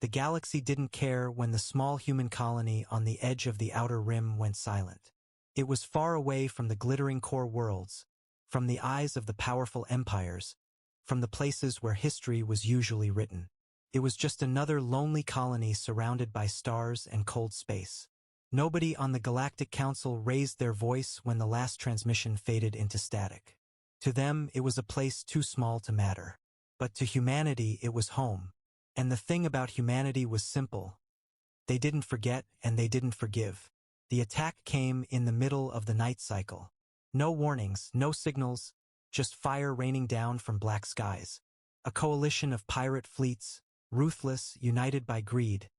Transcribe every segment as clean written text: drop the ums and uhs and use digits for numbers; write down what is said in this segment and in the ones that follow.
The galaxy didn't care when the small human colony on the edge of the outer rim went silent. It was far away from the glittering core worlds, from the eyes of the powerful empires, from the places where history was usually written. It was just another lonely colony surrounded by stars and cold space. Nobody on the Galactic Council raised their voice when the last transmission faded into static. To them, it was a place too small to matter. But to humanity, it was home. And the thing about humanity was simple. They didn't forget and they didn't forgive. The attack came in the middle of the night cycle. No warnings, no signals, just fire raining down from black skies. A coalition of pirate fleets, ruthless, united by greed,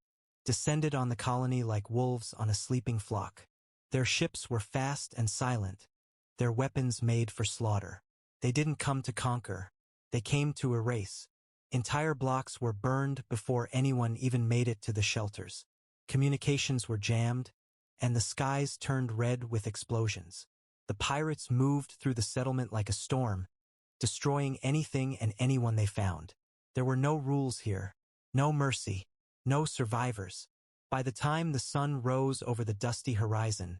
descended on the colony like wolves on a sleeping flock. Their ships were fast and silent, their weapons made for slaughter. They didn't come to conquer. They came to erase. Entire blocks were burned before anyone even made it to the shelters. Communications were jammed, and the skies turned red with explosions. The pirates moved through the settlement like a storm, destroying anything and anyone they found. There were no rules here, no mercy, no survivors. By the time the sun rose over the dusty horizon,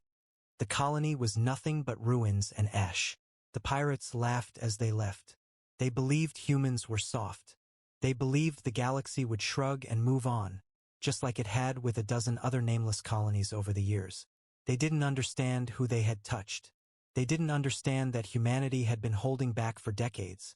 the colony was nothing but ruins and ash. The pirates laughed as they left. They believed humans were soft. They believed the galaxy would shrug and move on, just like it had with a dozen other nameless colonies over the years. They didn't understand who they had touched. They didn't understand that humanity had been holding back for decades,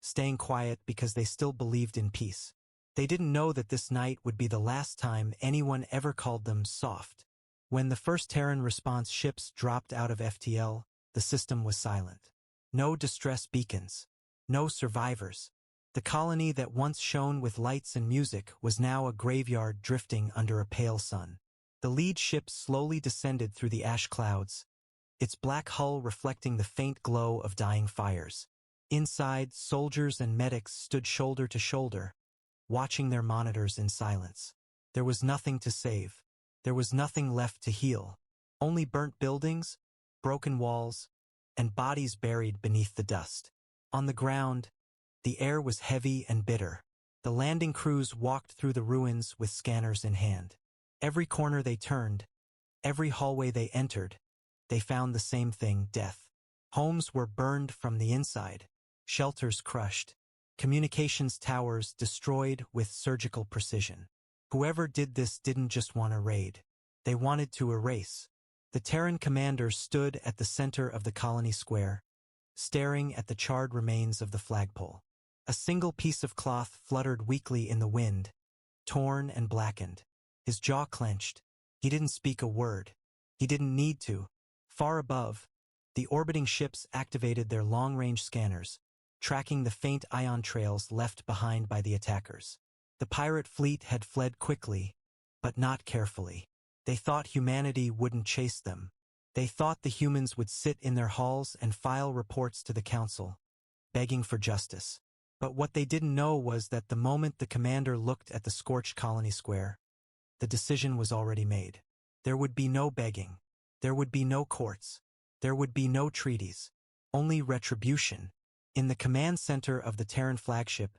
staying quiet because they still believed in peace. They didn't know that this night would be the last time anyone ever called them soft. When the first Terran response ships dropped out of FTL, the system was silent. No distress beacons. No survivors. The colony that once shone with lights and music was now a graveyard drifting under a pale sun. The lead ship slowly descended through the ash clouds, its black hull reflecting the faint glow of dying fires. Inside, soldiers and medics stood shoulder to shoulder, watching their monitors in silence. There was nothing to save. There was nothing left to heal. Only burnt buildings, broken walls, and bodies buried beneath the dust. On the ground, the air was heavy and bitter. The landing crews walked through the ruins with scanners in hand. Every corner they turned, every hallway they entered, they found the same thing: death. Homes were burned from the inside, shelters crushed, communications towers destroyed with surgical precision. Whoever did this didn't just want to raid. They wanted to erase. The Terran commander stood at the center of the colony square, staring at the charred remains of the flagpole. A single piece of cloth fluttered weakly in the wind, torn and blackened. His jaw clenched. He didn't speak a word. He didn't need to. Far above, the orbiting ships activated their long-range scanners, tracking the faint ion trails left behind by the attackers. The pirate fleet had fled quickly, but not carefully. They thought humanity wouldn't chase them. They thought the humans would sit in their halls and file reports to the council, begging for justice. But what they didn't know was that the moment the commander looked at the scorched colony square, the decision was already made. There would be no begging. There would be no courts. There would be no treaties. Only retribution. In the command center of the Terran flagship,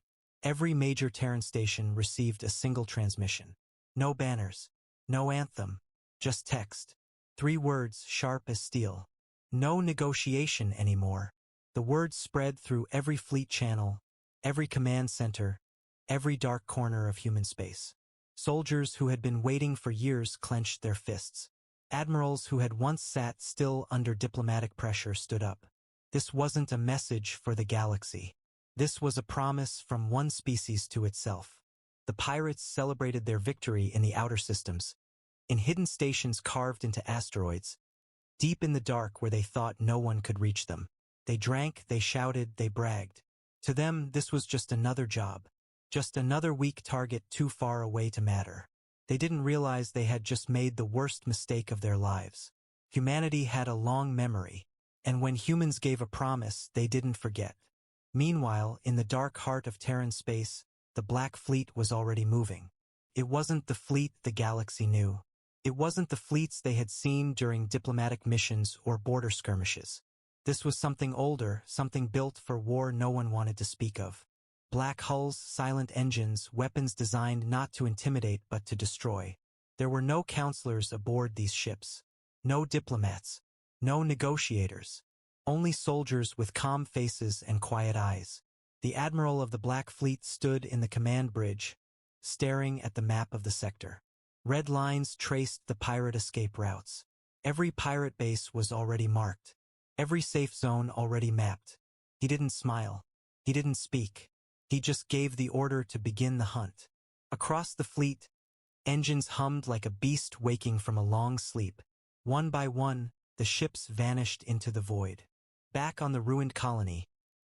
every major Terran station received a single transmission. No banners. No anthem. Just text. 3 words sharp as steel. No negotiation anymore. The words spread through every fleet channel, every command center, every dark corner of human space. Soldiers who had been waiting for years clenched their fists. Admirals who had once sat still under diplomatic pressure stood up. This wasn't a message for the galaxy. This was a promise from one species to itself. The pirates celebrated their victory in the outer systems, in hidden stations carved into asteroids, deep in the dark where they thought no one could reach them. They drank, they shouted, they bragged. To them, this was just another job, just another weak target too far away to matter. They didn't realize they had just made the worst mistake of their lives. Humanity had a long memory, and when humans gave a promise, they didn't forget. Meanwhile, in the dark heart of Terran space, the Black Fleet was already moving. It wasn't the fleet the galaxy knew. It wasn't the fleets they had seen during diplomatic missions or border skirmishes. This was something older, something built for war no one wanted to speak of. Black hulls, silent engines, weapons designed not to intimidate but to destroy. There were no counselors aboard these ships. No diplomats. No negotiators. Only soldiers with calm faces and quiet eyes. The admiral of the Black Fleet stood in the command bridge, staring at the map of the sector. Red lines traced the pirate escape routes. Every pirate base was already marked. Every safe zone already mapped. He didn't smile. He didn't speak. He just gave the order to begin the hunt. Across the fleet, engines hummed like a beast waking from a long sleep. One by one, the ships vanished into the void. Back on the ruined colony,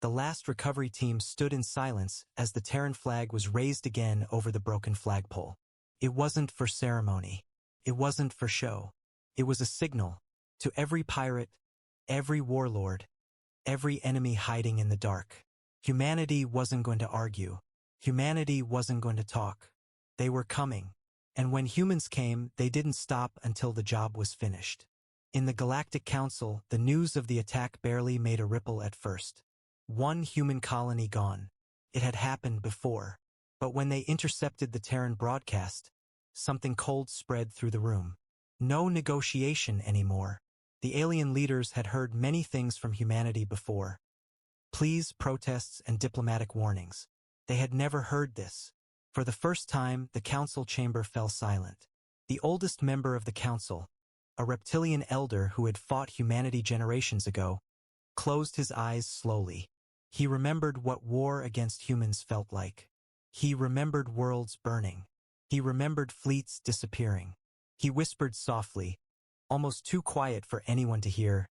the last recovery team stood in silence as the Terran flag was raised again over the broken flagpole. It wasn't for ceremony. It wasn't for show. It was a signal to every pirate, every warlord, every enemy hiding in the dark. Humanity wasn't going to argue. Humanity wasn't going to talk. They were coming. And when humans came, they didn't stop until the job was finished. In the Galactic Council, the news of the attack barely made a ripple at first. One human colony gone. It had happened before. But when they intercepted the Terran broadcast, something cold spread through the room. No negotiation anymore. The alien leaders had heard many things from humanity before. Pleas, protests, and diplomatic warnings. They had never heard this. For the first time, the council chamber fell silent. The oldest member of the council, a reptilian elder who had fought humanity generations ago, closed his eyes slowly. He remembered what war against humans felt like. He remembered worlds burning. He remembered fleets disappearing. He whispered softly, almost too quiet for anyone to hear,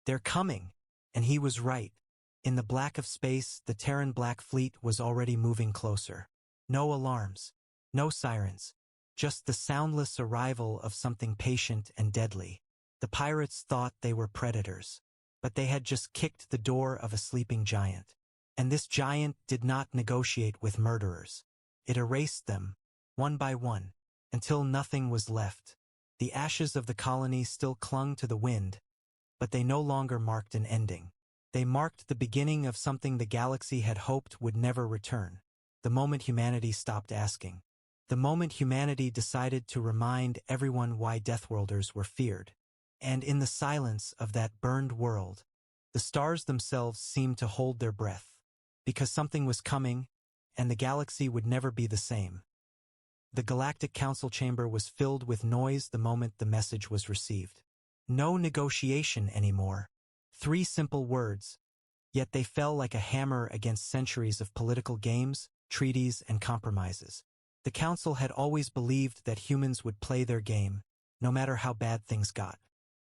"They're coming." And he was right. In the black of space, the Terran Black Fleet was already moving closer. No alarms. No sirens. Just the soundless arrival of something patient and deadly. The pirates thought they were predators. But they had just kicked the door of a sleeping giant. And this giant did not negotiate with murderers. It erased them, one by one, until nothing was left. The ashes of the colony still clung to the wind, but they no longer marked an ending. They marked the beginning of something the galaxy had hoped would never return. The moment humanity stopped asking. The moment humanity decided to remind everyone why Deathworlders were feared. And in the silence of that burned world, the stars themselves seemed to hold their breath, because something was coming, and the galaxy would never be the same. The Galactic Council chamber was filled with noise the moment the message was received. No negotiation anymore. 3 simple words, yet they fell like a hammer against centuries of political games, treaties, and compromises. The Council had always believed that humans would play their game, no matter how bad things got.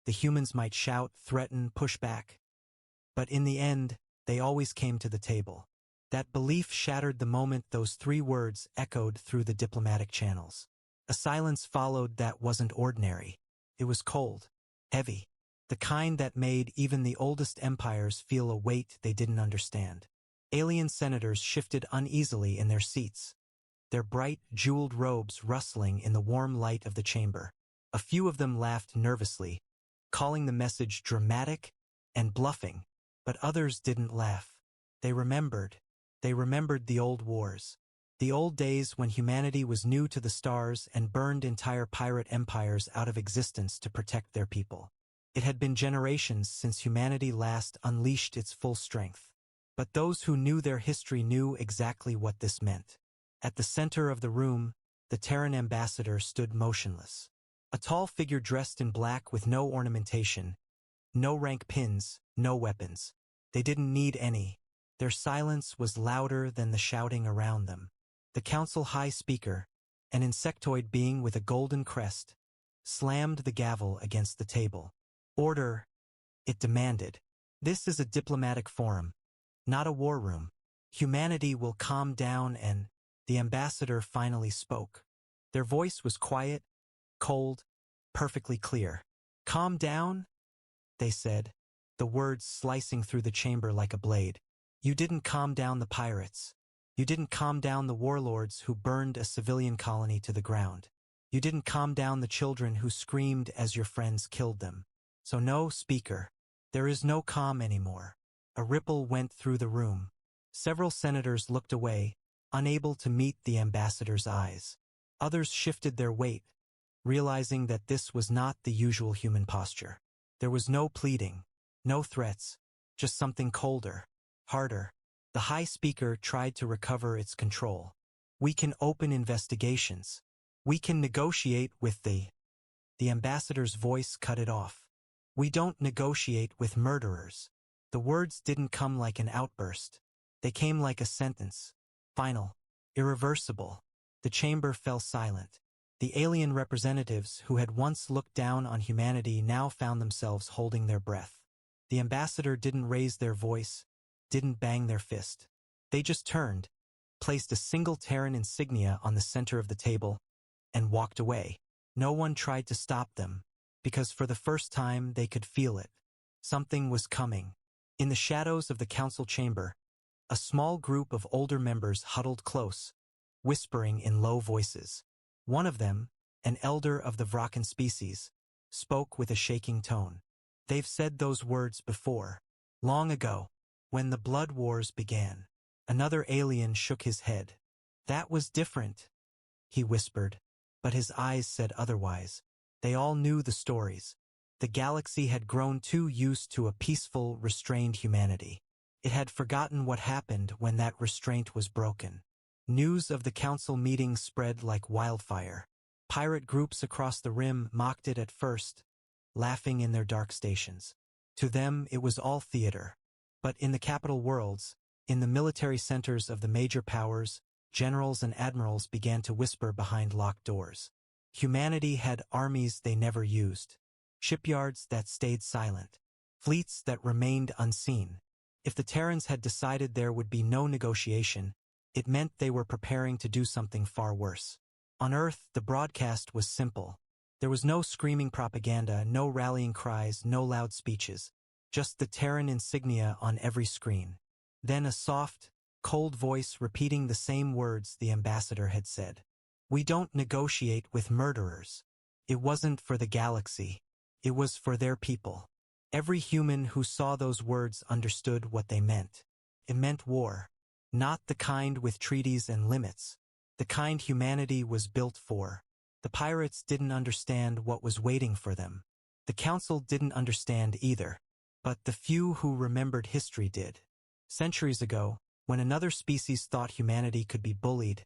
The humans might shout, threaten, push back. But in the end, they always came to the table. That belief shattered the moment those 3 words echoed through the diplomatic channels. A silence followed that wasn't ordinary. It was cold, heavy, the kind that made even the oldest empires feel a weight they didn't understand. Alien senators shifted uneasily in their seats, their bright, jeweled robes rustling in the warm light of the chamber. A few of them laughed nervously, calling the message dramatic and bluffing, but others didn't laugh. They remembered. They remembered the old wars. The old days when humanity was new to the stars and burned entire pirate empires out of existence to protect their people. It had been generations since humanity last unleashed its full strength. But those who knew their history knew exactly what this meant. At the center of the room, the Terran ambassador stood motionless. A tall figure dressed in black with no ornamentation, no rank pins, no weapons. They didn't need any. Their silence was louder than the shouting around them. The council high speaker, an insectoid being with a golden crest, slammed the gavel against the table. "Order," it demanded. "This is a diplomatic forum, not a war room. Humanity will calm down and..." The ambassador finally spoke. Their voice was quiet, cold, perfectly clear. "Calm down?" they said, the words slicing through the chamber like a blade. "You didn't calm down the pirates. You didn't calm down the warlords who burned a civilian colony to the ground. You didn't calm down the children who screamed as your friends killed them. So no, speaker. There is no calm anymore." A ripple went through the room. Several senators looked away, unable to meet the ambassador's eyes. Others shifted their weight, realizing that this was not the usual human posture. There was no pleading, no threats, just something colder, harder. The High Speaker tried to recover its control. We can open investigations. We can negotiate with the ambassador's voice cut it off. We don't negotiate with murderers. The words didn't come like an outburst. They came like a sentence. Final. Irreversible. The chamber fell silent. The alien representatives who had once looked down on humanity now found themselves holding their breath. The ambassador didn't raise their voice, didn't bang their fist. They just turned, placed a single Terran insignia on the center of the table, and walked away. No one tried to stop them, because for the first time they could feel it. Something was coming. In the shadows of the council chamber, a small group of older members huddled close, whispering in low voices. One of them, an elder of the Vrakan species, spoke with a shaking tone. They've said those words before. Long ago, when the Blood Wars began. Another alien shook his head. That was different, he whispered, but his eyes said otherwise. They all knew the stories. The galaxy had grown too used to a peaceful, restrained humanity. It had forgotten what happened when that restraint was broken. News of the council meeting spread like wildfire. Pirate groups across the rim mocked it at first, laughing in their dark stations. To them, it was all theater. But in the capital worlds, in the military centers of the major powers, generals and admirals began to whisper behind locked doors. Humanity had armies they never used, shipyards that stayed silent, fleets that remained unseen. If the Terrans had decided there would be no negotiation, it meant they were preparing to do something far worse. On Earth, the broadcast was simple. There was no screaming propaganda, no rallying cries, no loud speeches, just the Terran insignia on every screen. Then a soft, cold voice repeating the same words the ambassador had said. We don't negotiate with murderers. It wasn't for the galaxy. It was for their people. Every human who saw those words understood what they meant. It meant war. Not the kind with treaties and limits. The kind humanity was built for. The pirates didn't understand what was waiting for them. The council didn't understand either. But the few who remembered history did. Centuries ago, when another species thought humanity could be bullied,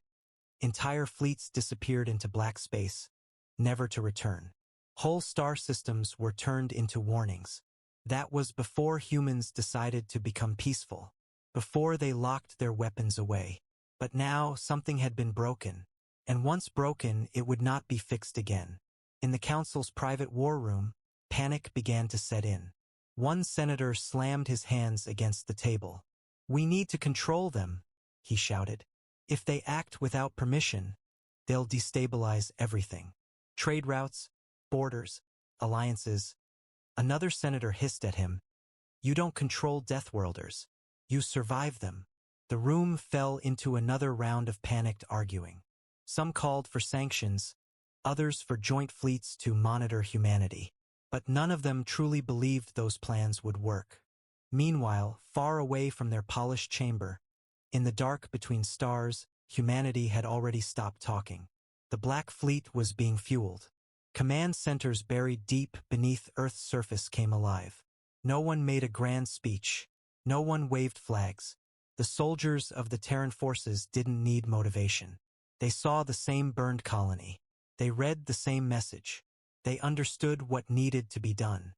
entire fleets disappeared into black space, never to return. Whole star systems were turned into warnings. That was before humans decided to become peaceful, before they locked their weapons away. But now something had been broken, and once broken, it would not be fixed again. In the council's private war room, panic began to set in. One senator slammed his hands against the table. We need to control them, he shouted. If they act without permission, they'll destabilize everything. Trade routes, borders, alliances. Another senator hissed at him. You don't control Deathworlders. You survive them. The room fell into another round of panicked arguing. Some called for sanctions, others for joint fleets to monitor humanity. But none of them truly believed those plans would work. Meanwhile, far away from their polished chamber, in the dark between stars, humanity had already stopped talking. The Black Fleet was being fueled. Command centers buried deep beneath Earth's surface came alive. No one made a grand speech. No one waved flags. The soldiers of the Terran forces didn't need motivation. They saw the same burned colony. They read the same message. They understood what needed to be done.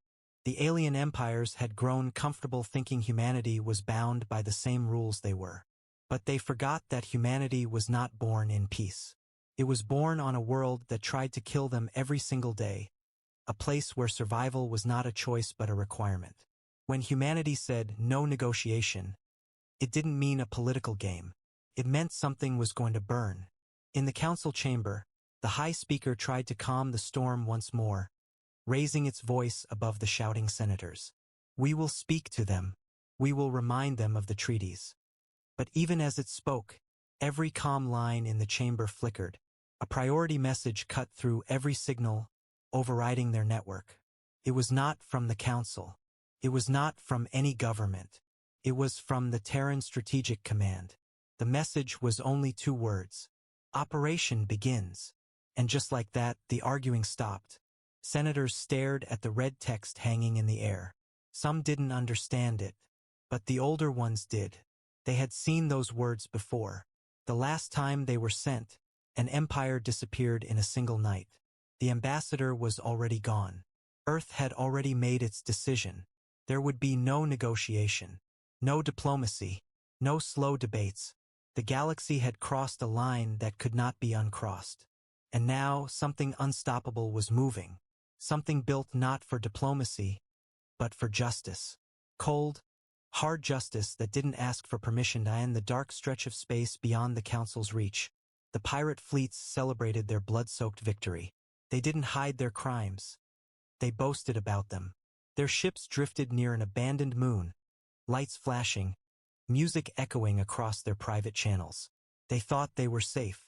The alien empires had grown comfortable thinking humanity was bound by the same rules they were. But they forgot that humanity was not born in peace. It was born on a world that tried to kill them every single day, a place where survival was not a choice but a requirement. When humanity said no negotiation, it didn't mean a political game. It meant something was going to burn. In the council chamber, the High Speaker tried to calm the storm once more, raising its voice above the shouting senators. We will speak to them. We will remind them of the treaties. But even as it spoke, every comm line in the chamber flickered. A priority message cut through every signal, overriding their network. It was not from the council. It was not from any government. It was from the Terran Strategic Command. The message was only 2 words. Operation begins. And just like that, the arguing stopped. Senators stared at the red text hanging in the air. Some didn't understand it, but the older ones did. They had seen those words before. The last time they were sent, an empire disappeared in a single night. The ambassador was already gone. Earth had already made its decision. There would be no negotiation, no diplomacy, no slow debates. The galaxy had crossed a line that could not be uncrossed. And now something unstoppable was moving. Something built not for diplomacy, but for justice. Cold, hard justice that didn't ask for permission to end the dark stretch of space beyond the Council's reach. The pirate fleets celebrated their blood-soaked victory. They didn't hide their crimes. They boasted about them. Their ships drifted near an abandoned moon, lights flashing, music echoing across their private channels. They thought they were safe.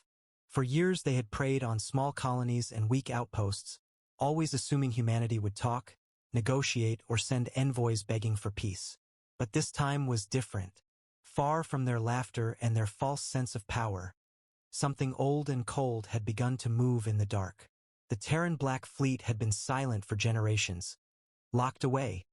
For years they had preyed on small colonies and weak outposts, always assuming humanity would talk, negotiate, or send envoys begging for peace. But this time was different. Far from their laughter and their false sense of power, something old and cold had begun to move in the dark. The Terran Black Fleet had been silent for generations, locked away.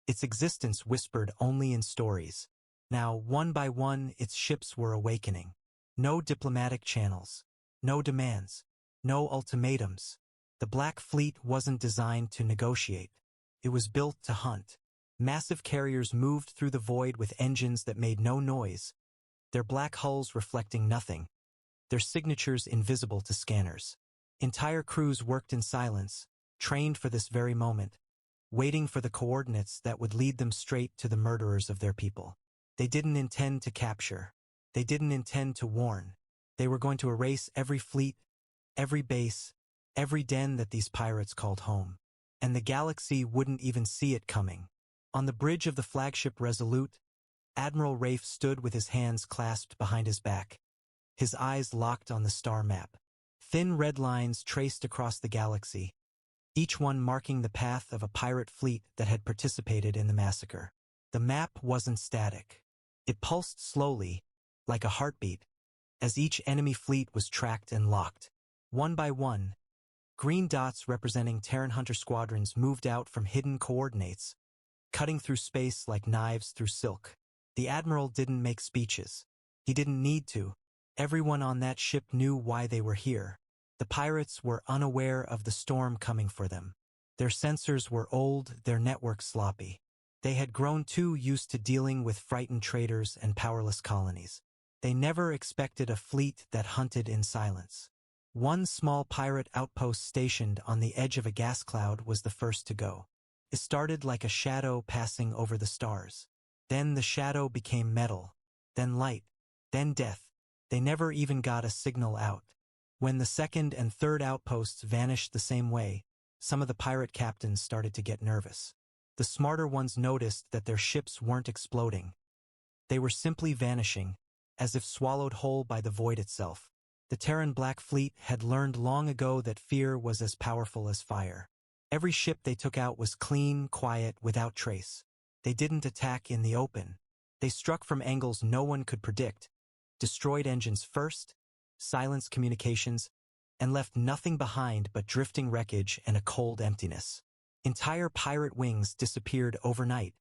Its existence whispered only in stories. Now, one by one, its ships were awakening. No diplomatic channels, no demands, no ultimatums. The Black Fleet wasn't designed to negotiate. It was built to hunt. Massive carriers moved through the void with engines that made no noise, their black hulls reflecting nothing, their signatures invisible to scanners. Entire crews worked in silence, trained for this very moment, waiting for the coordinates that would lead them straight to the murderers of their people. They didn't intend to capture. They didn't intend to warn. They were going to erase every fleet, every base, every den that these pirates called home. And the galaxy wouldn't even see it coming. On the bridge of the flagship Resolute, Admiral Rafe stood with his hands clasped behind his back, his eyes locked on the star map. Thin red lines traced across the galaxy, each one marking the path of a pirate fleet that had participated in the massacre. The map wasn't static. It pulsed slowly, like a heartbeat, as each enemy fleet was tracked and locked. One by one, green dots representing Terran hunter squadrons moved out from hidden coordinates, cutting through space like knives through silk. The Admiral didn't make speeches. He didn't need to. Everyone on that ship knew why they were here. The pirates were unaware of the storm coming for them. Their sensors were old, their networks sloppy. They had grown too used to dealing with frightened traders and powerless colonies. They never expected a fleet that hunted in silence. One small pirate outpost stationed on the edge of a gas cloud was the first to go. It started like a shadow passing over the stars. Then the shadow became metal, then light, then death. They never even got a signal out. When the second and third outposts vanished the same way, some of the pirate captains started to get nervous. The smarter ones noticed that their ships weren't exploding. They were simply vanishing, as if swallowed whole by the void itself. The Terran Black Fleet had learned long ago that fear was as powerful as fire. Every ship they took out was clean, quiet, without trace. They didn't attack in the open. They struck from angles no one could predict, destroyed engines first, silenced communications, and left nothing behind but drifting wreckage and a cold emptiness. Entire pirate wings disappeared overnight,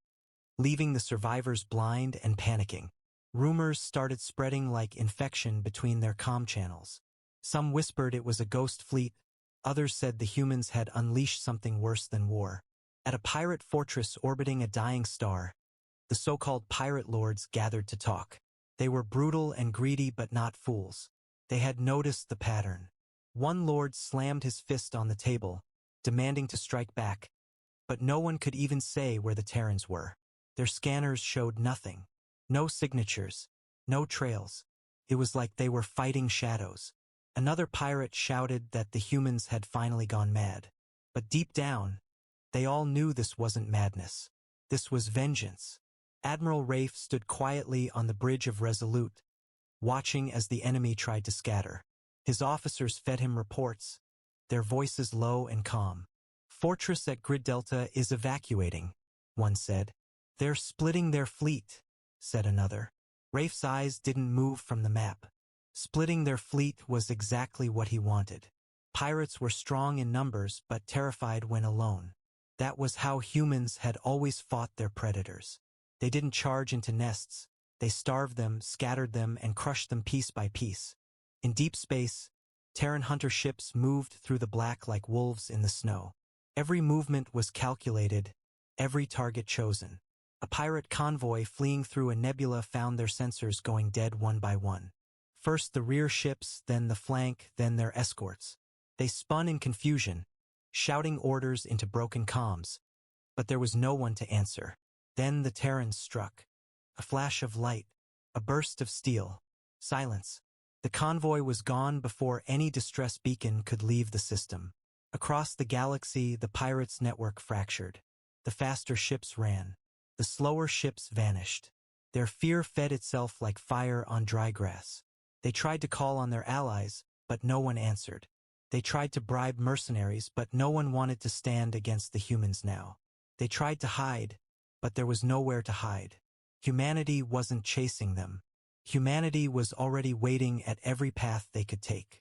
leaving the survivors blind and panicking. Rumors started spreading like infection between their comm channels. Some whispered it was a ghost fleet, others said the humans had unleashed something worse than war. At a pirate fortress orbiting a dying star, the so-called pirate lords gathered to talk. They were brutal and greedy but not fools. They had noticed the pattern. One lord slammed his fist on the table, demanding to strike back, but no one could even say where the Terrans were. Their scanners showed nothing. No signatures, no trails. It was like they were fighting shadows. Another pirate shouted that the humans had finally gone mad. But deep down, they all knew this wasn't madness. This was vengeance. Admiral Rafe stood quietly on the bridge of Resolute, watching as the enemy tried to scatter. His officers fed him reports, their voices low and calm. "Fortress at Grid Delta is evacuating," one said. "They're splitting their fleet. said another. Rafe's eyes didn't move from the map. Splitting their fleet was exactly what he wanted. Pirates were strong in numbers but terrified when alone. That was how humans had always fought their predators. They didn't charge into nests. They starved them, scattered them, and crushed them piece by piece. In deep space, Terran hunter ships moved through the black like wolves in the snow. Every movement was calculated, every target chosen. A pirate convoy fleeing through a nebula found their sensors going dead one by one. First the rear ships, then the flank, then their escorts. They spun in confusion, shouting orders into broken comms, but there was no one to answer. Then the Terrans struck. A flash of light, a burst of steel. Silence. The convoy was gone before any distress beacon could leave the system. Across the galaxy, the pirates' network fractured. The faster ships ran. The slower ships vanished. Their fear fed itself like fire on dry grass. They tried to call on their allies, but no one answered. They tried to bribe mercenaries, but no one wanted to stand against the humans now. They tried to hide, but there was nowhere to hide. Humanity wasn't chasing them. Humanity was already waiting at every path they could take.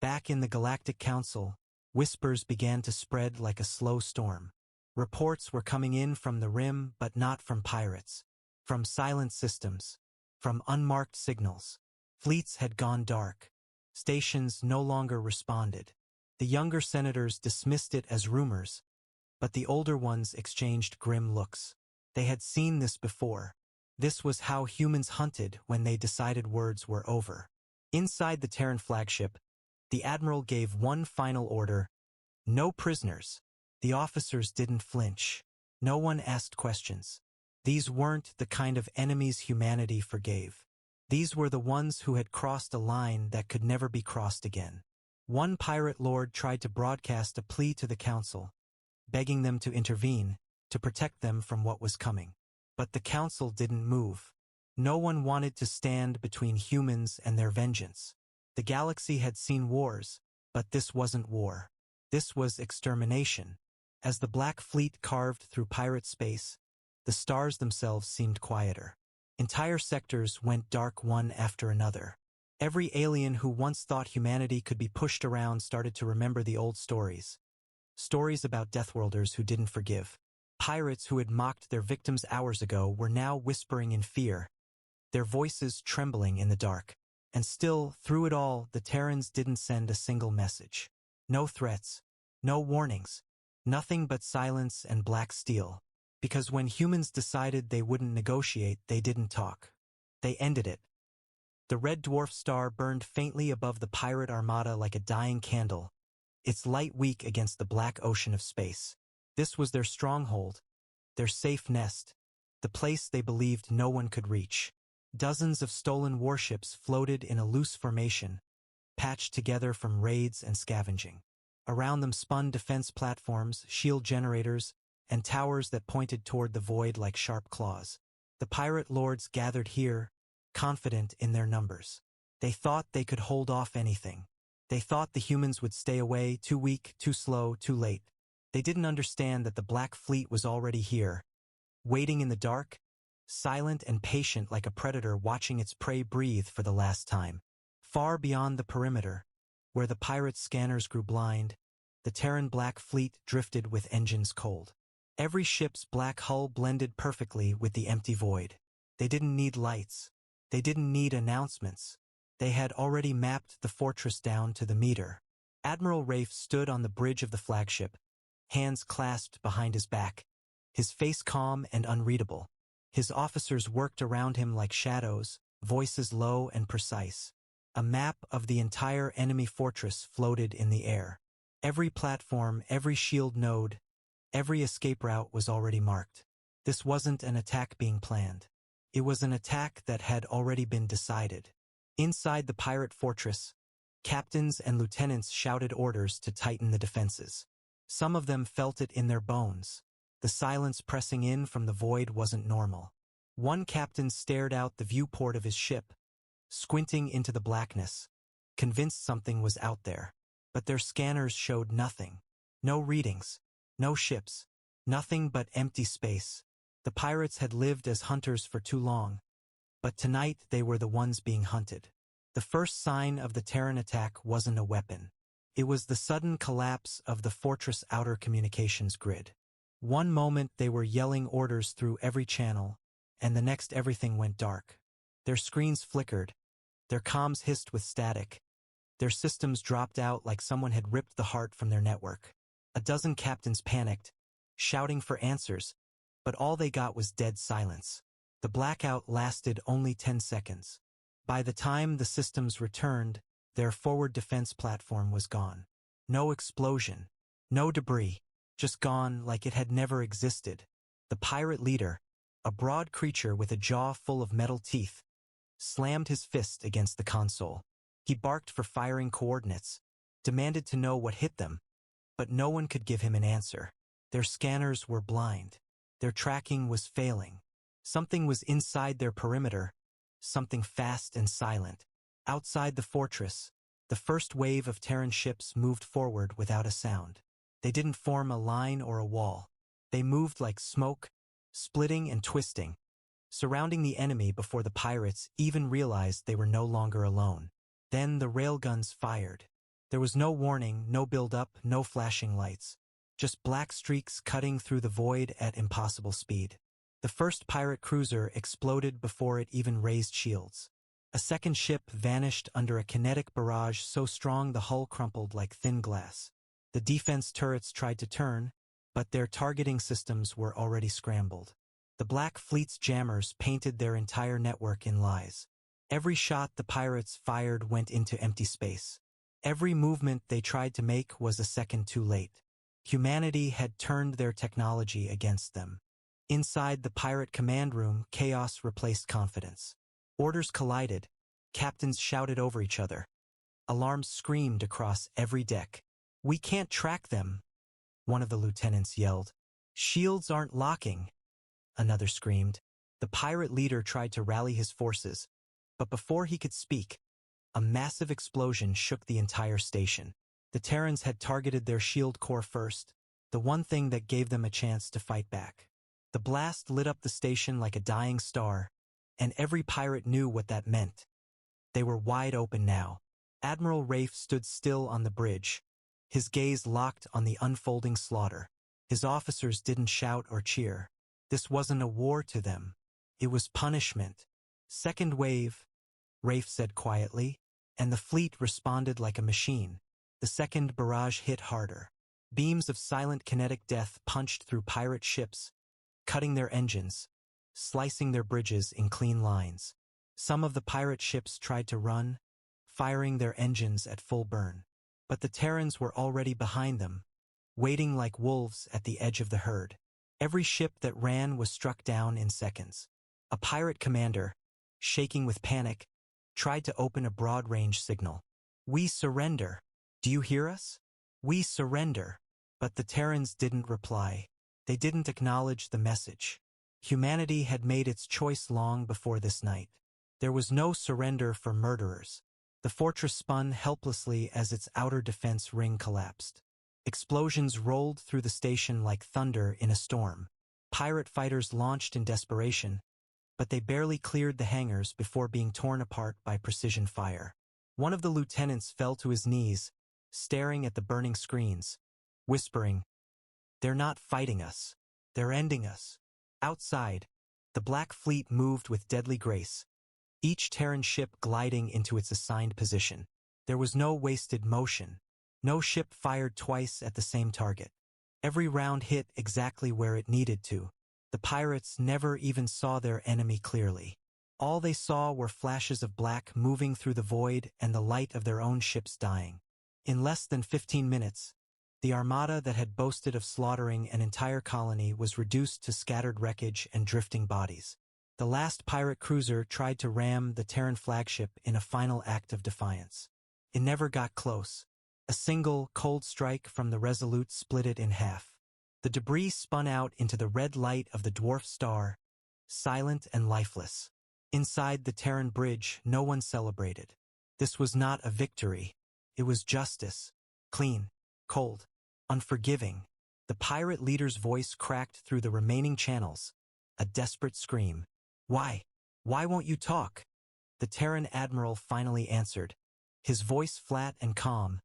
Back in the Galactic Council, whispers began to spread like a slow storm. Reports were coming in from the Rim, but not from pirates. From silent systems. From unmarked signals. Fleets had gone dark. Stations no longer responded. The younger senators dismissed it as rumors, but the older ones exchanged grim looks. They had seen this before. This was how humans hunted when they decided words were over. Inside the Terran flagship, the admiral gave one final order: no prisoners. The officers didn't flinch. No one asked questions. These weren't the kind of enemies humanity forgave. These were the ones who had crossed a line that could never be crossed again. One pirate lord tried to broadcast a plea to the council, begging them to intervene, to protect them from what was coming. But the council didn't move. No one wanted to stand between humans and their vengeance. The galaxy had seen wars, but this wasn't war. This was extermination. As the Black Fleet carved through pirate space, the stars themselves seemed quieter. Entire sectors went dark one after another. Every alien who once thought humanity could be pushed around started to remember the old stories. Stories about Deathworlders who didn't forgive. Pirates who had mocked their victims hours ago were now whispering in fear, their voices trembling in the dark. And still, through it all, the Terrans didn't send a single message. No threats, no warnings, nothing but silence and black steel. Because when humans decided they wouldn't negotiate, they didn't talk. They ended it. The red dwarf star burned faintly above the pirate armada like a dying candle, its light weak against the black ocean of space. This was their stronghold, their safe nest, the place they believed no one could reach. Dozens of stolen warships floated in a loose formation, patched together from raids and scavenging. Around them spun defense platforms, shield generators, and towers that pointed toward the void like sharp claws. The pirate lords gathered here, confident in their numbers. They thought they could hold off anything. They thought the humans would stay away, too weak, too slow, too late. They didn't understand that the Black Fleet was already here, waiting in the dark, silent and patient like a predator watching its prey breathe for the last time. Far beyond the perimeter, where the pirates' scanners grew blind, the Terran Black Fleet drifted with engines cold. Every ship's black hull blended perfectly with the empty void. They didn't need lights. They didn't need announcements. They had already mapped the fortress down to the meter. Admiral Rafe stood on the bridge of the flagship, hands clasped behind his back, his face calm and unreadable. His officers worked around him like shadows, voices low and precise. A map of the entire enemy fortress floated in the air. Every platform, every shield node, every escape route was already marked. This wasn't an attack being planned. It was an attack that had already been decided. Inside the pirate fortress, captains and lieutenants shouted orders to tighten the defenses. Some of them felt it in their bones. The silence pressing in from the void wasn't normal. One captain stared out the viewport of his ship, squinting into the blackness, convinced something was out there. But their scanners showed nothing. No readings, no ships, nothing but empty space. The pirates had lived as hunters for too long. but tonight they were the ones being hunted. The first sign of the Terran attack wasn't a weapon. It was the sudden collapse of the fortress outer communications grid. One moment they were yelling orders through every channel, and the next everything went dark. Their screens flickered, their comms hissed with static, their systems dropped out like someone had ripped the heart from their network. A dozen captains panicked, shouting for answers, but all they got was dead silence. The blackout lasted only 10 seconds. By the time the systems returned, their forward defense platform was gone. No explosion, no debris, just gone like it had never existed. The pirate leader, a broad creature with a jaw full of metal teeth, slammed his fist against the console. He barked for firing coordinates, demanded to know what hit them, but no one could give him an answer. Their scanners were blind. Their tracking was failing. Something was inside their perimeter, something fast and silent. Outside the fortress, the first wave of Terran ships moved forward without a sound. They didn't form a line or a wall. They moved like smoke, splitting and twisting, surrounding the enemy before the pirates even realized they were no longer alone. Then the railguns fired. There was no warning, no build-up, no flashing lights. Just black streaks cutting through the void at impossible speed. The first pirate cruiser exploded before it even raised shields. A second ship vanished under a kinetic barrage so strong the hull crumpled like thin glass. The defense turrets tried to turn, but their targeting systems were already scrambled. The Black Fleet's jammers painted their entire network in lies. Every shot the pirates fired went into empty space. Every movement they tried to make was a second too late. Humanity had turned their technology against them. Inside the pirate command room, chaos replaced confidence. Orders collided. Captains shouted over each other. Alarms screamed across every deck. "We can't track them," one of the lieutenants yelled. "Shields aren't locking," another screamed. The pirate leader tried to rally his forces, but before he could speak, a massive explosion shook the entire station. The Terrans had targeted their shield core first, the one thing that gave them a chance to fight back. The blast lit up the station like a dying star, and every pirate knew what that meant. They were wide open now. Admiral Rafe stood still on the bridge, his gaze locked on the unfolding slaughter. His officers didn't shout or cheer. This wasn't a war to them. It was punishment. "Second wave," Rafe said quietly, and the fleet responded like a machine. The second barrage hit harder. Beams of silent kinetic death punched through pirate ships, cutting their engines, slicing their bridges in clean lines. Some of the pirate ships tried to run, firing their engines at full burn. But the Terrans were already behind them, waiting like wolves at the edge of the herd. Every ship that ran was struck down in seconds. A pirate commander, shaking with panic, tried to open a broad-range signal. "We surrender. Do you hear us? We surrender." But the Terrans didn't reply. They didn't acknowledge the message. Humanity had made its choice long before this night. There was no surrender for murderers. The fortress spun helplessly as its outer defense ring collapsed. Explosions rolled through the station like thunder in a storm. Pirate fighters launched in desperation, but they barely cleared the hangars before being torn apart by precision fire. One of the lieutenants fell to his knees, staring at the burning screens, whispering, "They're not fighting us. They're ending us." Outside, the Black Fleet moved with deadly grace, each Terran ship gliding into its assigned position. There was no wasted motion. No ship fired twice at the same target. Every round hit exactly where it needed to. The pirates never even saw their enemy clearly. All they saw were flashes of black moving through the void and the light of their own ships dying. In less than 15 minutes, the armada that had boasted of slaughtering an entire colony was reduced to scattered wreckage and drifting bodies. The last pirate cruiser tried to ram the Terran flagship in a final act of defiance. It never got close. A single, cold strike from the Resolute split it in half. The debris spun out into the red light of the dwarf star, silent and lifeless. Inside the Terran bridge, no one celebrated. This was not a victory. It was justice. Clean, cold, unforgiving. The pirate leader's voice cracked through the remaining channels, a desperate scream. "Why? Why won't you talk? The Terran admiral finally answered, his voice flat and calm,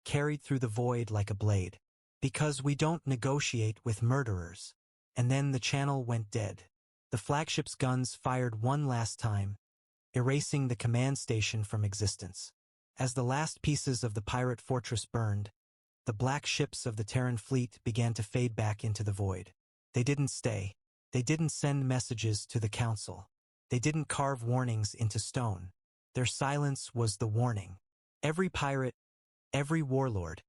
carried through the void like a blade. Because we don't negotiate with murderers. And then the channel went dead. The flagship's guns fired one last time, erasing the command station from existence. As the last pieces of the pirate fortress burned, the black ships of the Terran fleet began to fade back into the void. They didn't stay. They didn't send messages to the council. They didn't carve warnings into stone. Their silence was the warning. Every pirate, every warlord,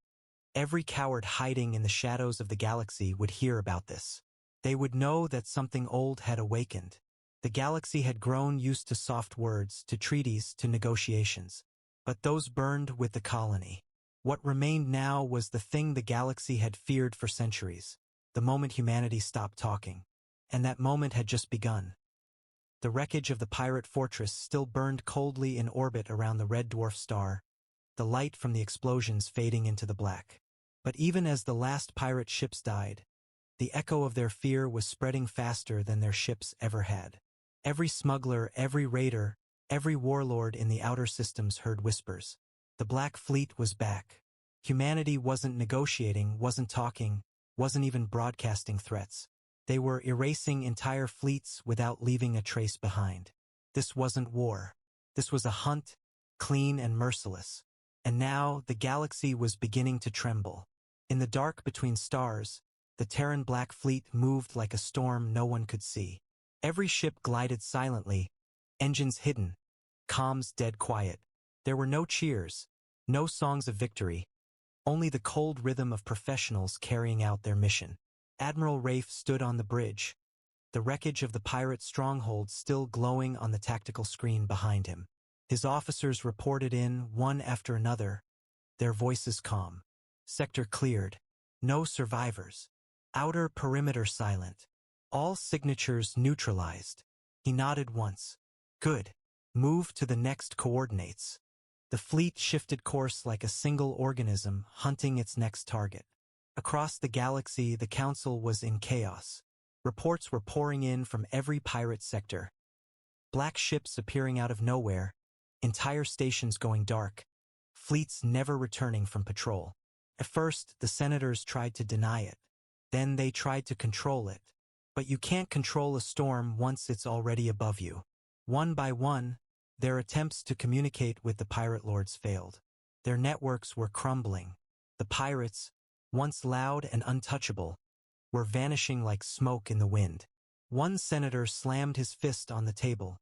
every coward hiding in the shadows of the galaxy would hear about this. They would know that something old had awakened. The galaxy had grown used to soft words, to treaties, to negotiations. But those burned with the colony. What remained now was the thing the galaxy had feared for centuries, the moment humanity stopped talking. And that moment had just begun. The wreckage of the pirate fortress still burned coldly in orbit around the red dwarf star, the light from the explosions fading into the black. But even as the last pirate ships died, the echo of their fear was spreading faster than their ships ever had. Every smuggler, every raider, every warlord in the outer systems heard whispers. The Black Fleet was back. Humanity wasn't negotiating, wasn't talking, wasn't even broadcasting threats. They were erasing entire fleets without leaving a trace behind. This wasn't war. This was a hunt, clean and merciless. And now the galaxy was beginning to tremble. In the dark between stars, the Terran Black Fleet moved like a storm no one could see. Every ship glided silently, engines hidden, comms dead quiet. There were no cheers, no songs of victory, only the cold rhythm of professionals carrying out their mission. Admiral Rafe stood on the bridge, the wreckage of the pirate stronghold still glowing on the tactical screen behind him. His officers reported in, one after another, their voices calm. Sector cleared. No survivors. Outer perimeter silent. All signatures neutralized. He nodded once. Good. Move to the next coordinates. The fleet shifted course like a single organism hunting its next target. Across the galaxy, the council was in chaos. Reports were pouring in from every pirate sector. Black ships appearing out of nowhere, entire stations going dark, fleets never returning from patrol. At first, the senators tried to deny it. Then they tried to control it. But you can't control a storm once it's already above you. One by one, their attempts to communicate with the pirate lords failed. Their networks were crumbling. The pirates, once loud and untouchable, were vanishing like smoke in the wind. One senator slammed his fist on the table,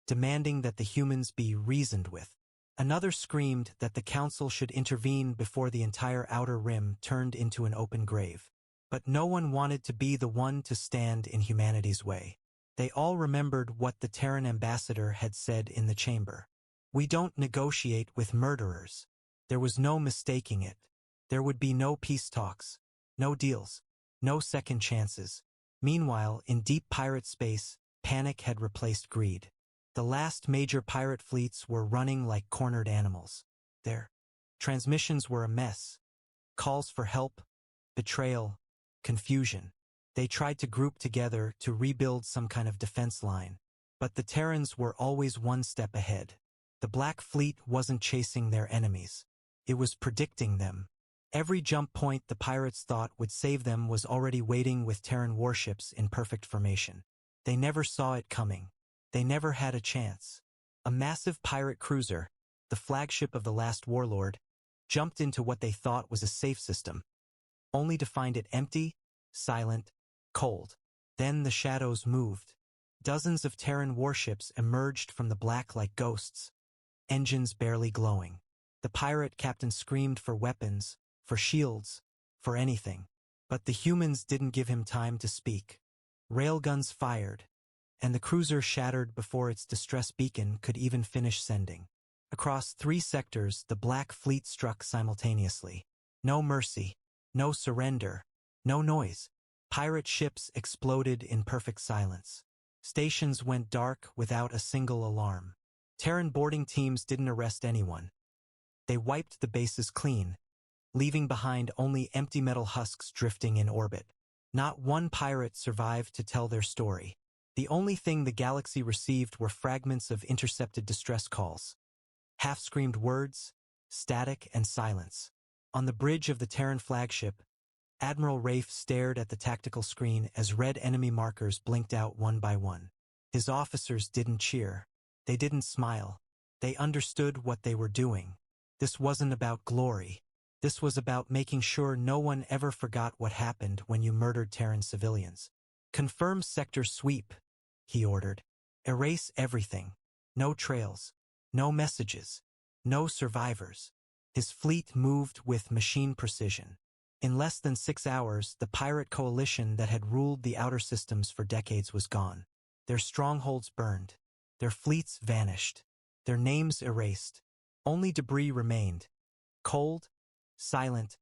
demanding that the humans be reasoned with. Another screamed that the council should intervene before the entire outer rim turned into an open grave. But no one wanted to be the one to stand in humanity's way. They all remembered what the Terran ambassador had said in the chamber. We don't negotiate with murderers. There was no mistaking it. There would be no peace talks, no deals, no second chances. Meanwhile, in deep pirate space, panic had replaced greed. The last major pirate fleets were running like cornered animals. Their transmissions were a mess. Calls for help, betrayal, confusion. They tried to group together to rebuild some kind of defense line. But the Terrans were always one step ahead. The Black Fleet wasn't chasing their enemies. It was predicting them. Every jump point the pirates thought would save them was already waiting with Terran warships in perfect formation. They never saw it coming. They never had a chance. A massive pirate cruiser, the flagship of the last warlord, jumped into what they thought was a safe system, only to find it empty, silent, cold. Then the shadows moved. Dozens of Terran warships emerged from the black like ghosts, engines barely glowing. The pirate captain screamed for weapons, for shields, for anything. But the humans didn't give him time to speak. Railguns fired, and the cruiser shattered before its distress beacon could even finish sending. Across 3 sectors, the Black Fleet struck simultaneously. No mercy, no surrender, no noise. Pirate ships exploded in perfect silence. Stations went dark without a single alarm. Terran boarding teams didn't arrest anyone. They wiped the bases clean, leaving behind only empty metal husks drifting in orbit. Not one pirate survived to tell their story. The only thing the galaxy received were fragments of intercepted distress calls. Half-screamed words, static, and silence. On the bridge of the Terran flagship, Admiral Rafe stared at the tactical screen as red enemy markers blinked out one by one. His officers didn't cheer. They didn't smile. They understood what they were doing. This wasn't about glory. This was about making sure no one ever forgot what happened when you murdered Terran civilians. "Confirm sector sweep," he ordered. "Erase everything. No trails. No messages. No survivors." His fleet moved with machine precision. In less than 6 hours, the pirate coalition that had ruled the outer systems for decades was gone. Their strongholds burned. Their fleets vanished. Their names erased. Only debris remained. Cold, silent,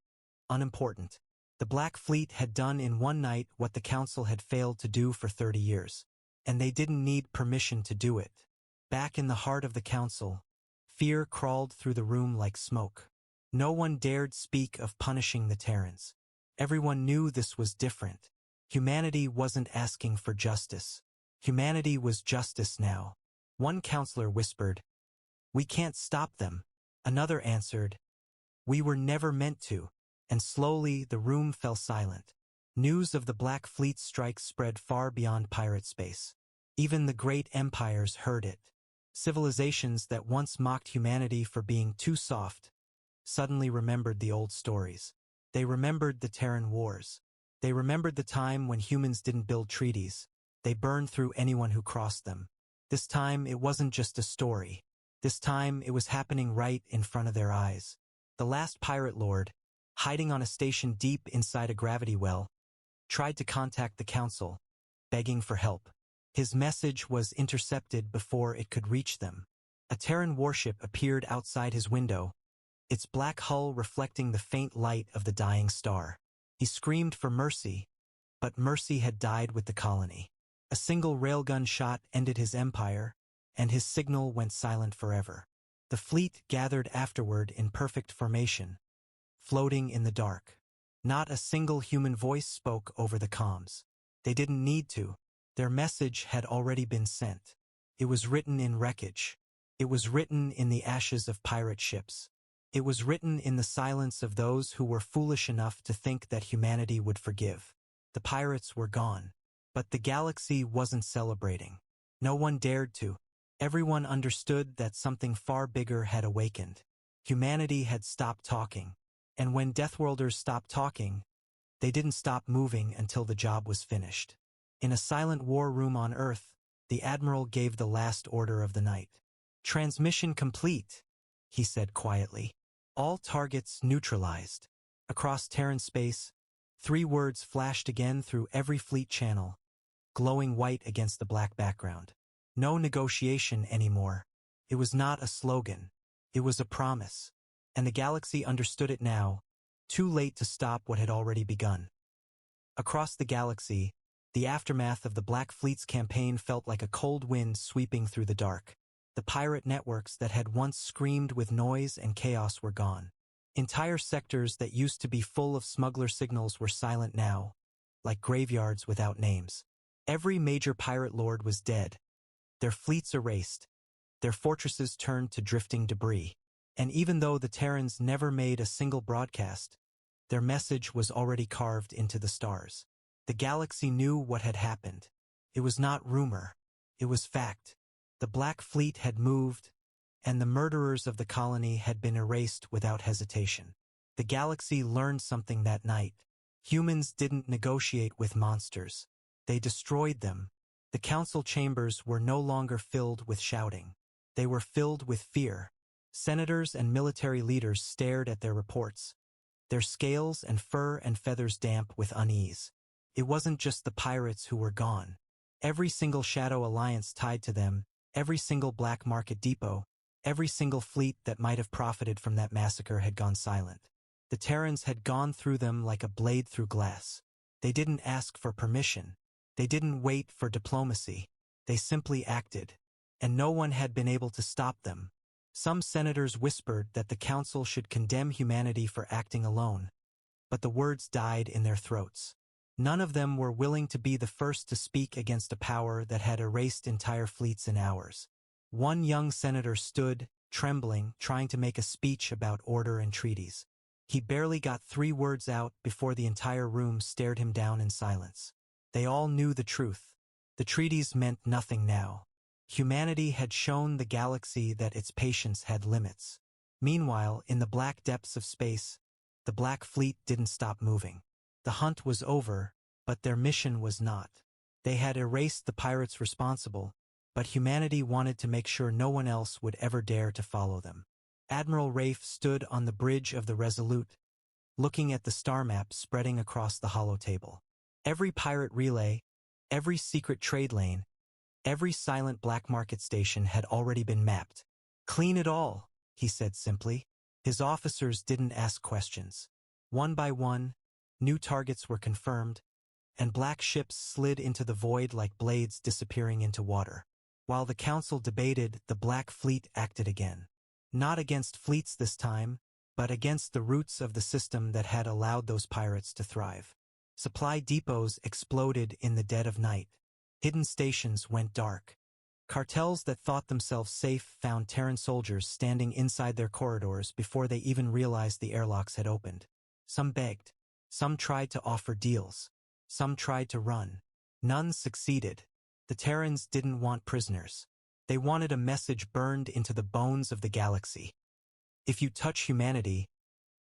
unimportant. The Black Fleet had done in one night what the Council had failed to do for 30 years. And they didn't need permission to do it. Back in the heart of the Council, fear crawled through the room like smoke. No one dared speak of punishing the Terrans. Everyone knew this was different. Humanity wasn't asking for justice. Humanity was justice now. One counselor whispered, "We can't stop them." Another answered, "We were never meant to." And slowly the room fell silent. News of the Black Fleet's strike spread far beyond pirate space. Even the great empires heard it. Civilizations that once mocked humanity for being too soft suddenly remembered the old stories. They remembered the Terran Wars. They remembered the time when humans didn't build treaties. They burned through anyone who crossed them. This time it wasn't just a story. This time it was happening right in front of their eyes. The last pirate lord, hiding on a station deep inside a gravity well, tried to contact the Council, begging for help. His message was intercepted before it could reach them. A Terran warship appeared outside his window, its black hull reflecting the faint light of the dying star. He screamed for mercy, but mercy had died with the colony. A single railgun shot ended his empire, and his signal went silent forever. The fleet gathered afterward in perfect formation, floating in the dark. Not a single human voice spoke over the comms. They didn't need to. Their message had already been sent. It was written in wreckage. It was written in the ashes of pirate ships. It was written in the silence of those who were foolish enough to think that humanity would forgive. The pirates were gone. But the galaxy wasn't celebrating. No one dared to. Everyone understood that something far bigger had awakened. Humanity had stopped talking. And when Deathworlders stopped talking, they didn't stop moving until the job was finished. In a silent war room on Earth, the Admiral gave the last order of the night. "Transmission complete," he said quietly. "All targets neutralized." Across Terran space, 3 words flashed again through every fleet channel, glowing white against the black background. No negotiation anymore. It was not a slogan. It was a promise. And the galaxy understood it now, too late to stop what had already begun. Across the galaxy, the aftermath of the Black Fleet's campaign felt like a cold wind sweeping through the dark. The pirate networks that had once screamed with noise and chaos were gone. Entire sectors that used to be full of smuggler signals were silent now, like graveyards without names. Every major pirate lord was dead. Their fleets erased. Their fortresses turned to drifting debris. And even though the Terrans never made a single broadcast, their message was already carved into the stars. The galaxy knew what had happened. It was not rumor. It was fact. The Black Fleet had moved, and the murderers of the colony had been erased without hesitation. The galaxy learned something that night. Humans didn't negotiate with monsters. They destroyed them. The council chambers were no longer filled with shouting. They were filled with fear. Senators and military leaders stared at their reports, their scales and fur and feathers damp with unease. It wasn't just the pirates who were gone. Every single Shadow Alliance tied to them, every single black market depot, every single fleet that might have profited from that massacre had gone silent. The Terrans had gone through them like a blade through glass. They didn't ask for permission. They didn't wait for diplomacy. They simply acted. And no one had been able to stop them. Some senators whispered that the council should condemn humanity for acting alone. But the words died in their throats. None of them were willing to be the first to speak against a power that had erased entire fleets in hours. One young senator stood, trembling, trying to make a speech about order and treaties. He barely got 3 words out before the entire room stared him down in silence. They all knew the truth. The treaties meant nothing now. Humanity had shown the galaxy that its patience had limits. Meanwhile, in the black depths of space, the Black Fleet didn't stop moving. The hunt was over, but their mission was not. They had erased the pirates responsible, but humanity wanted to make sure no one else would ever dare to follow them. Admiral Rafe stood on the bridge of the Resolute, looking at the star map spreading across the hollow table. Every pirate relay, every secret trade lane, every silent black market station had already been mapped. "Clean it all," he said simply. His officers didn't ask questions. One by one, new targets were confirmed, and black ships slid into the void like blades disappearing into water. While the council debated, the Black Fleet acted again. Not against fleets this time, but against the roots of the system that had allowed those pirates to thrive. Supply depots exploded in the dead of night. Hidden stations went dark. Cartels that thought themselves safe found Terran soldiers standing inside their corridors before they even realized the airlocks had opened. Some begged. Some tried to offer deals. Some tried to run. None succeeded. The Terrans didn't want prisoners. They wanted a message burned into the bones of the galaxy. If you touch humanity,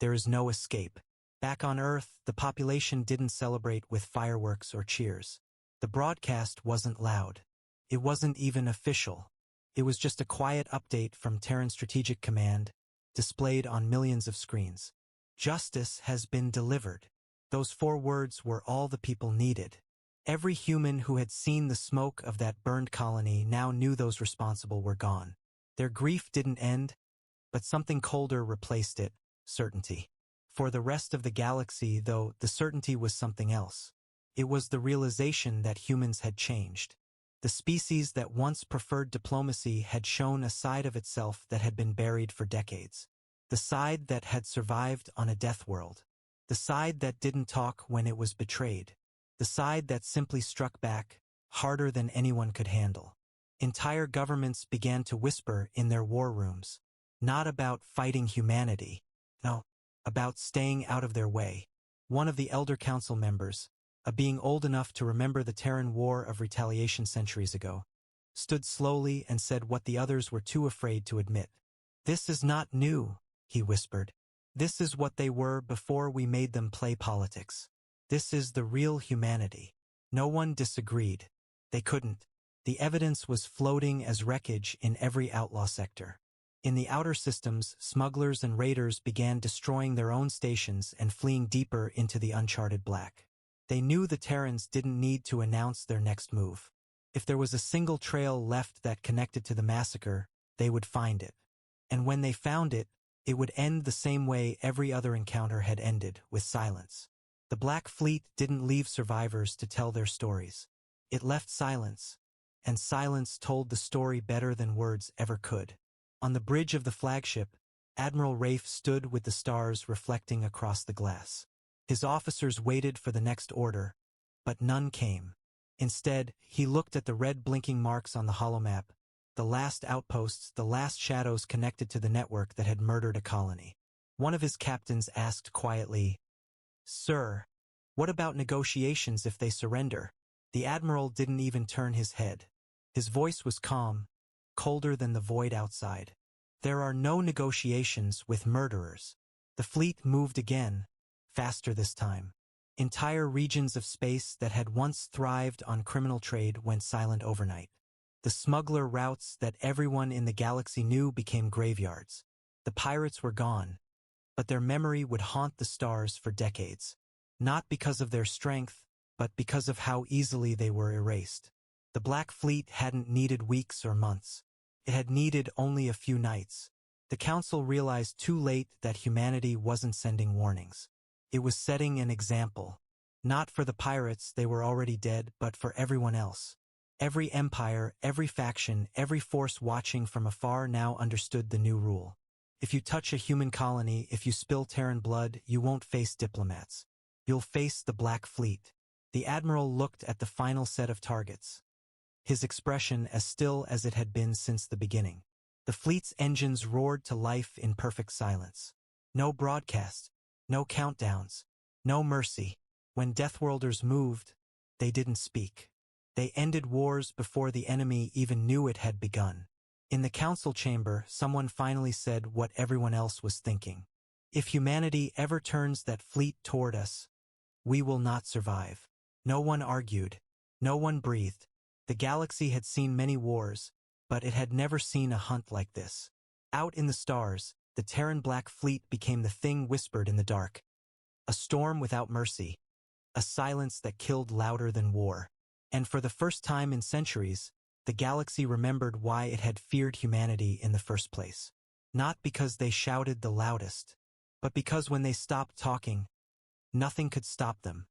there is no escape. Back on Earth, the population didn't celebrate with fireworks or cheers. The broadcast wasn't loud. It wasn't even official. It was just a quiet update from Terran Strategic Command, displayed on millions of screens. Justice has been delivered. Those 4 words were all the people needed. Every human who had seen the smoke of that burned colony now knew those responsible were gone. Their grief didn't end, but something colder replaced it: certainty. For the rest of the galaxy, though, the certainty was something else. It was the realization that humans had changed. The species that once preferred diplomacy had shown a side of itself that had been buried for decades. The side that had survived on a death world. The side that didn't talk when it was betrayed. The side that simply struck back, harder than anyone could handle. Entire governments began to whisper in their war rooms. Not about fighting humanity. No. About staying out of their way. One of the Elder Council members, a being old enough to remember the Terran War of Retaliation centuries ago, stood slowly and said what the others were too afraid to admit. "This is not new," he whispered. "This is what they were before we made them play politics. This is the real humanity." No one disagreed. They couldn't. The evidence was floating as wreckage in every outlaw sector. In the outer systems, smugglers and raiders began destroying their own stations and fleeing deeper into the uncharted black. They knew the Terrans didn't need to announce their next move. If there was a single trail left that connected to the massacre, they would find it. And when they found it, it would end the same way every other encounter had ended, with silence. The Black Fleet didn't leave survivors to tell their stories. It left silence, and silence told the story better than words ever could. On the bridge of the flagship, Admiral Rafe stood with the stars reflecting across the glass. His officers waited for the next order, but none came. Instead, he looked at the red blinking marks on the holomap, the last outposts, the last shadows connected to the network that had murdered a colony. One of his captains asked quietly, "Sir, what about negotiations if they surrender?" The admiral didn't even turn his head. His voice was calm, colder than the void outside. "There are no negotiations with murderers." The fleet moved again, faster this time. Entire regions of space that had once thrived on criminal trade went silent overnight. The smuggler routes that everyone in the galaxy knew became graveyards. The pirates were gone, but their memory would haunt the stars for decades. Not because of their strength, but because of how easily they were erased. The Black Fleet hadn't needed weeks or months. It had needed only a few nights. The Council realized too late that humanity wasn't sending warnings. It was setting an example. Not for the pirates, they were already dead, but for everyone else. Every empire, every faction, every force watching from afar now understood the new rule. If you touch a human colony, if you spill Terran blood, you won't face diplomats. You'll face the Black Fleet. The admiral looked at the final set of targets, his expression as still as it had been since the beginning. The fleet's engines roared to life in perfect silence. No broadcast, no countdowns, no mercy. When Deathworlders moved, they didn't speak. They ended wars before the enemy even knew it had begun. In the council chamber, someone finally said what everyone else was thinking. If humanity ever turns that fleet toward us, we will not survive. No one argued. No one breathed. The galaxy had seen many wars, but it had never seen a hunt like this. Out in the stars, the Terran Black Fleet became the thing whispered in the dark. A storm without mercy. A silence that killed louder than war. And for the first time in centuries, the galaxy remembered why it had feared humanity in the first place. Not because they shouted the loudest, but because when they stopped talking, nothing could stop them.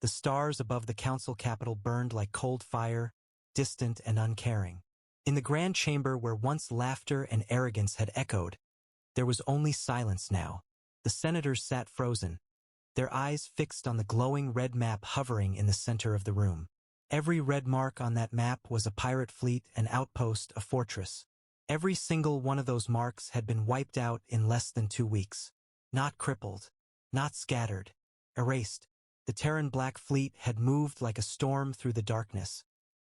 The stars above the council capital burned like cold fire, distant and uncaring. In the grand chamber where once laughter and arrogance had echoed, there was only silence now. The senators sat frozen, their eyes fixed on the glowing red map hovering in the center of the room. Every red mark on that map was a pirate fleet, an outpost, a fortress. Every single one of those marks had been wiped out in less than 2 weeks. Not crippled, not scattered, erased. The Terran Black Fleet had moved like a storm through the darkness,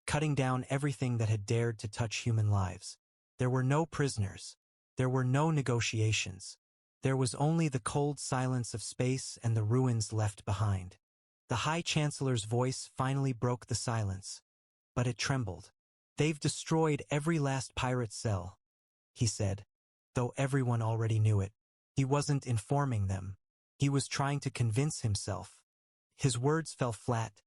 cutting down everything that had dared to touch human lives. There were no prisoners. There were no negotiations. There was only the cold silence of space and the ruins left behind. The High Chancellor's voice finally broke the silence, but it trembled. "They've destroyed every last pirate cell," he said, though everyone already knew it. He wasn't informing them. He was trying to convince himself. His words fell flat,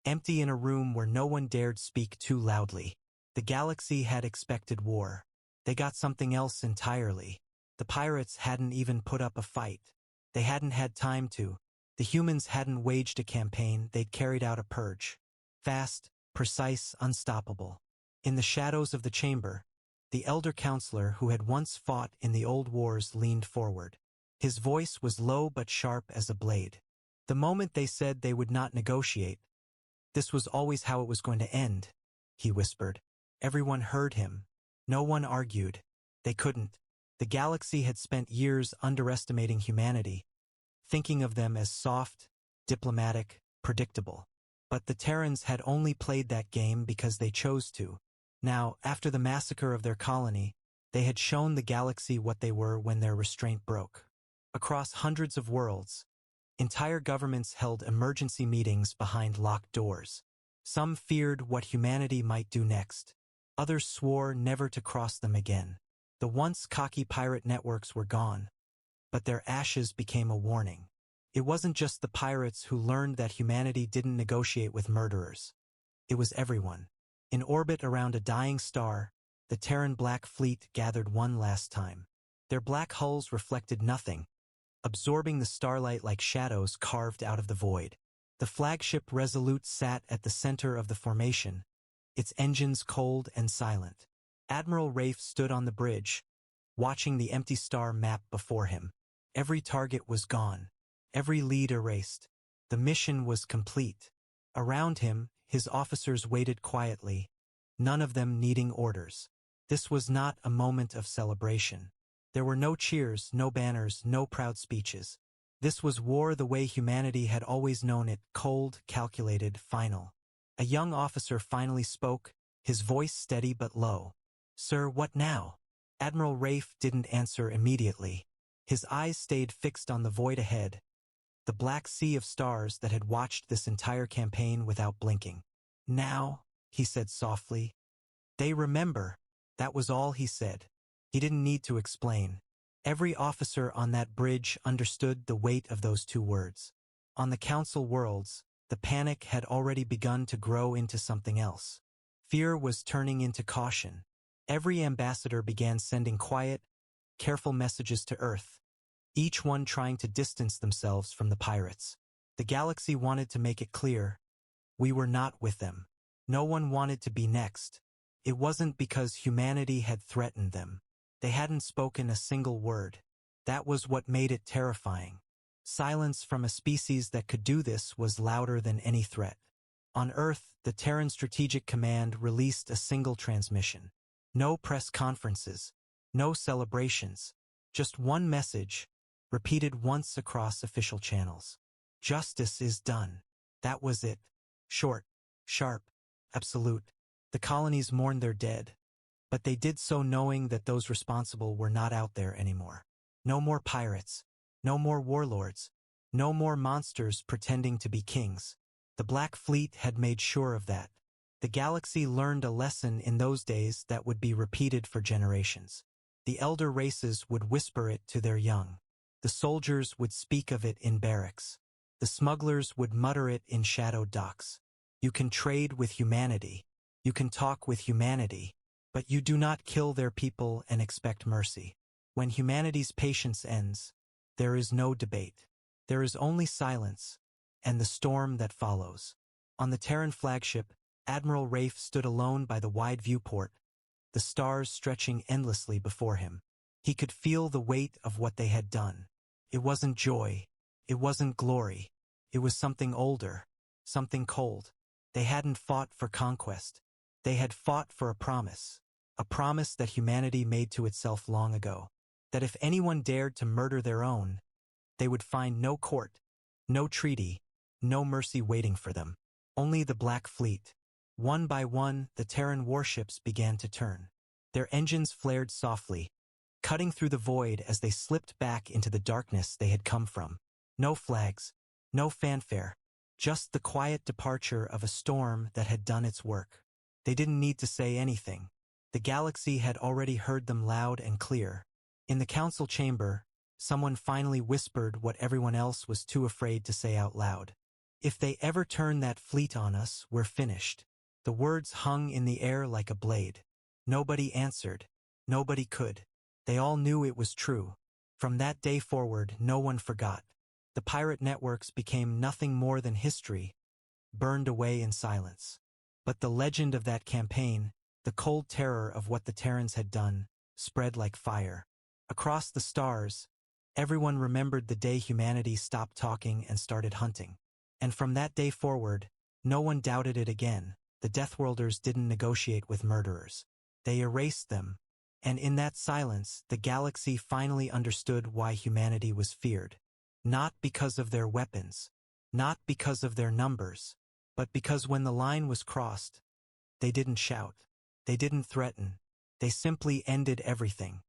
empty in a room where no one dared speak too loudly. The galaxy had expected war. They got something else entirely. The pirates hadn't even put up a fight. They hadn't had time to. The humans hadn't waged a campaign, they'd carried out a purge. Fast, precise, unstoppable. In the shadows of the chamber, the elder counselor who had once fought in the old wars leaned forward. His voice was low but sharp as a blade. The moment they said they would not negotiate, this was always how it was going to end, he whispered. Everyone heard him. No one argued. They couldn't. The galaxy had spent years underestimating humanity, thinking of them as soft, diplomatic, predictable. But the Terrans had only played that game because they chose to. Now, after the massacre of their colony, they had shown the galaxy what they were when their restraint broke. Across hundreds of worlds, entire governments held emergency meetings behind locked doors. Some feared what humanity might do next. Others swore never to cross them again. The once cocky pirate networks were gone, but their ashes became a warning. It wasn't just the pirates who learned that humanity didn't negotiate with murderers. It was everyone. In orbit around a dying star, the Terran Black Fleet gathered one last time. Their black hulls reflected nothing, absorbing the starlight like shadows carved out of the void. The flagship Resolute sat at the center of the formation, its engines cold and silent. Admiral Rafe stood on the bridge, watching the empty star map before him. Every target was gone, every lead erased. The mission was complete. Around him, his officers waited quietly, none of them needing orders. This was not a moment of celebration. There were no cheers, no banners, no proud speeches. This was war the way humanity had always known it, cold, calculated, final. A young officer finally spoke, his voice steady but low. "Sir, what now?" Admiral Rafe didn't answer immediately. His eyes stayed fixed on the void ahead, the black sea of stars that had watched this entire campaign without blinking. "Now," he said softly. "They remember." That was all he said. He didn't need to explain. Every officer on that bridge understood the weight of those 2 words. On the council worlds, the panic had already begun to grow into something else. Fear was turning into caution. Every ambassador began sending quiet, careful messages to Earth, each one trying to distance themselves from the pirates. The galaxy wanted to make it clear, we were not with them. No one wanted to be next. It wasn't because humanity had threatened them. They hadn't spoken a single word. That was what made it terrifying. Silence from a species that could do this was louder than any threat. On Earth, the Terran Strategic Command released a single transmission. No press conferences, no celebrations, just one message, repeated once across official channels. Justice is done. That was it. Short, sharp, absolute. The colonies mourned their dead, but they did so knowing that those responsible were not out there anymore. No more pirates, no more warlords, no more monsters pretending to be kings. The Black Fleet had made sure of that. The galaxy learned a lesson in those days that would be repeated for generations. The elder races would whisper it to their young. The soldiers would speak of it in barracks. The smugglers would mutter it in shadowed docks. You can trade with humanity. You can talk with humanity. But you do not kill their people and expect mercy. When humanity's patience ends, there is no debate. There is only silence, and the storm that follows. On the Terran flagship, Admiral Rafe stood alone by the wide viewport, the stars stretching endlessly before him. He could feel the weight of what they had done. It wasn't joy. It wasn't glory. It was something older, something cold. They hadn't fought for conquest. They had fought for a promise that humanity made to itself long ago, that if anyone dared to murder their own, they would find no court, no treaty, no mercy waiting for them. Only the Black Fleet. One by one, the Terran warships began to turn. Their engines flared softly, cutting through the void as they slipped back into the darkness they had come from. No flags, no fanfare, just the quiet departure of a storm that had done its work. They didn't need to say anything. The galaxy had already heard them loud and clear. In the council chamber, someone finally whispered what everyone else was too afraid to say out loud. If they ever turn that fleet on us, we're finished. The words hung in the air like a blade. Nobody answered. Nobody could. They all knew it was true. From that day forward, no one forgot. The pirate networks became nothing more than history, burned away in silence. But the legend of that campaign, the cold terror of what the Terrans had done, spread like fire. Across the stars, everyone remembered the day humanity stopped talking and started hunting. And from that day forward, no one doubted it again. The Deathworlders didn't negotiate with murderers. They erased them. And in that silence, the galaxy finally understood why humanity was feared. Not because of their weapons, not because of their numbers, but because when the line was crossed, they didn't shout, they didn't threaten, they simply ended everything.